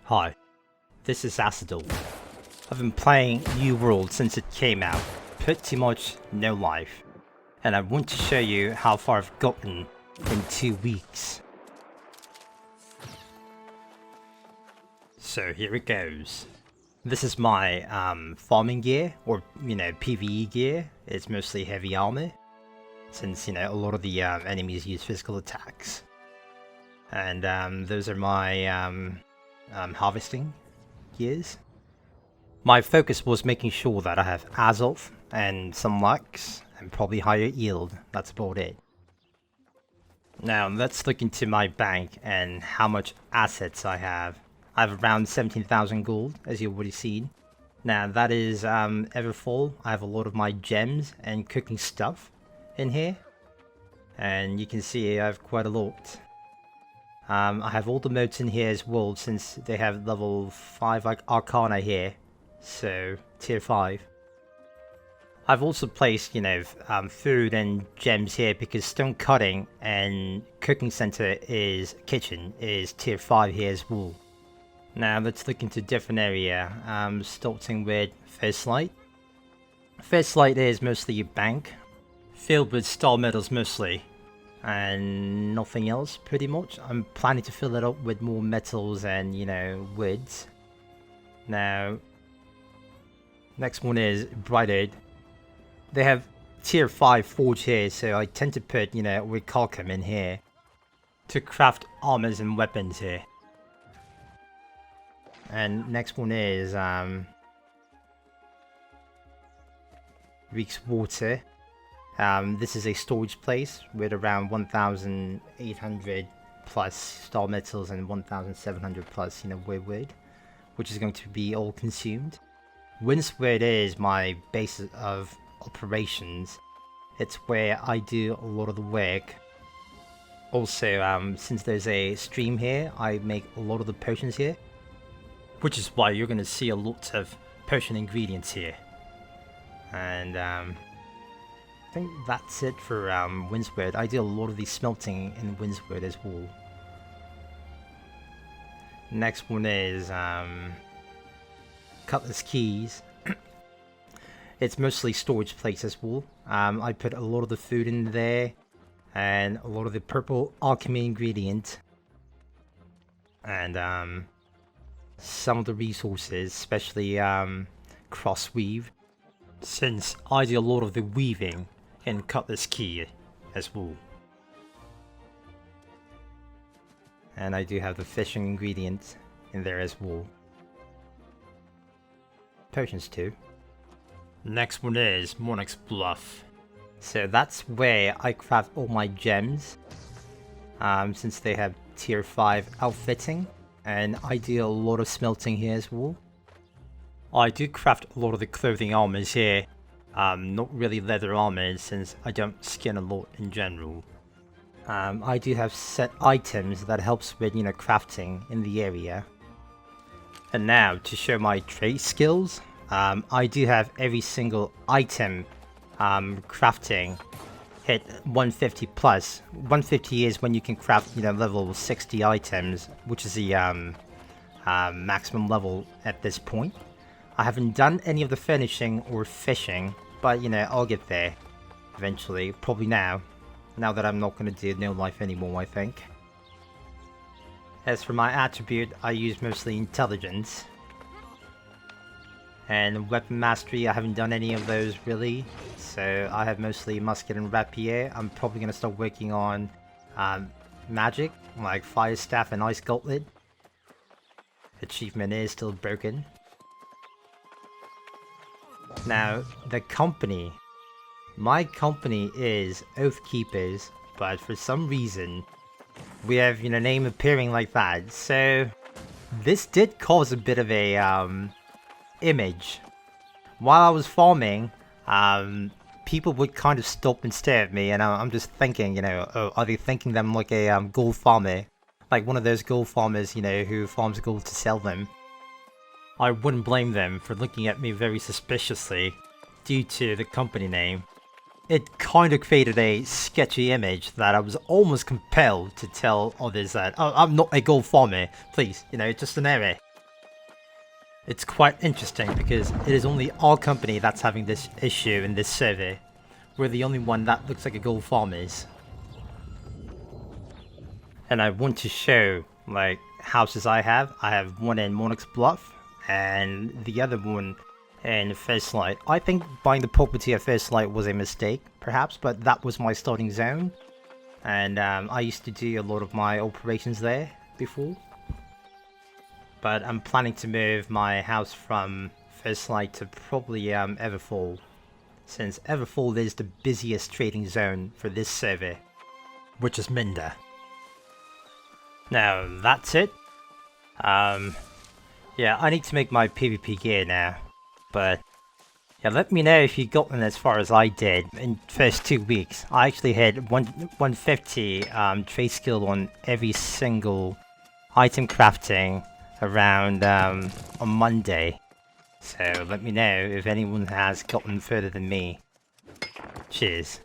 Hi, this is Acidal. I've been playing New World since it came out, pretty much no life, and I want to show you how far I've gotten in 2 weeks. So here it goes. This is my farming gear, or PvE gear. It's mostly heavy armor, since a lot of the enemies use physical attacks. And those are my harvesting gears. My focus was making sure that I have Azoth and some Lux and probably higher yield. That's about it. Now let's look into my bank and how much assets I have. I have around 17,000 gold, as you've already seen. Now that is ever full. I have a lot of my gems and cooking stuff in here, and you can see I have quite a lot. I have all the modes in here as well, since they have level 5 like Arcana here, so tier 5. I've also placed, food and gems here because stone cutting and cooking center kitchen is tier 5 here as well. Now let's look into different area, starting with First Light. First Light is mostly a bank, filled with star metals mostly, and nothing else pretty much. I'm planning to fill it up with more metals and woods. Now next one is Brighted. They have tier 5 forge here, so I tend to put Recalcum in here to craft armors and weapons here. And next one is Reeks Water. This is a storage place with around 1,800 plus star metals and 1,700 plus wood, which is going to be all consumed. Windsward is my base of operations. It's where I do a lot of the work. Also, since there's a stream here, I make a lot of the potions here, which is why you're going to see a lot of potion ingredients here. And I think that's it for Windsward. I do a lot of the smelting in Windsward as well. Next one is Cutlass Keys. It's mostly storage place as well. I put a lot of the food in there and a lot of the purple alchemy ingredient, and some of the resources, especially crossweave, since I do a lot of the weaving in Cutlass Key as well. And I do have the fishing ingredients in there as well. Potions too. Next one is Monarch's Bluff. So that's where I craft all my gems, since they have tier 5 outfitting, and I do a lot of smelting here as well. I do craft a lot of the clothing armors here, not really leather armors since I don't skin a lot in general. I do have set items that helps with crafting in the area. And now to show my trade skills, I do have every single item crafting hit 150 plus. 150 is when you can craft level 60 items, which is the maximum level at this point. I haven't done any of the finishing or fishing, but I'll get there eventually, probably now that I'm not going to do no life anymore, I think. As for my attribute, I use mostly intelligence. And weapon mastery, I haven't done any of those really, so I have mostly musket and rapier. I'm probably going to start working on magic, like fire staff and ice gauntlet. Achievement is still broken. Now, the company. My company is Oathkeepers, but for some reason, we have, name appearing like that. So, this did cause a bit of a, image. While I was farming, people would kind of stop and stare at me, and I'm just thinking, oh, are they thinking that I'm like a, gold farmer? Like one of those gold farmers, who farms gold to sell them. I wouldn't blame them for looking at me very suspiciously due to the company name. It kind of created a sketchy image that I was almost compelled to tell others that, oh, I'm not a gold farmer, please, it's just an error. It's quite interesting because it is only our company that's having this issue in this survey. We're the only one that looks like a gold farm is. And I want to show, like, houses I have. I have one in Monarch's Bluff, and the other one in First Light. I think buying the property at First Light was a mistake, perhaps, but that was my starting zone. And I used to do a lot of my operations there before. But I'm planning to move my house from First Light to probably Everfall, since Everfall is the busiest trading zone for this survey, which is Minder. Now, that's it. Yeah, I need to make my PvP gear now, but yeah, let me know if you've gotten as far as I did in first 2 weeks. I actually hit 150 trade skill on every single item crafting around on Monday. So let me know if anyone has gotten further than me. Cheers.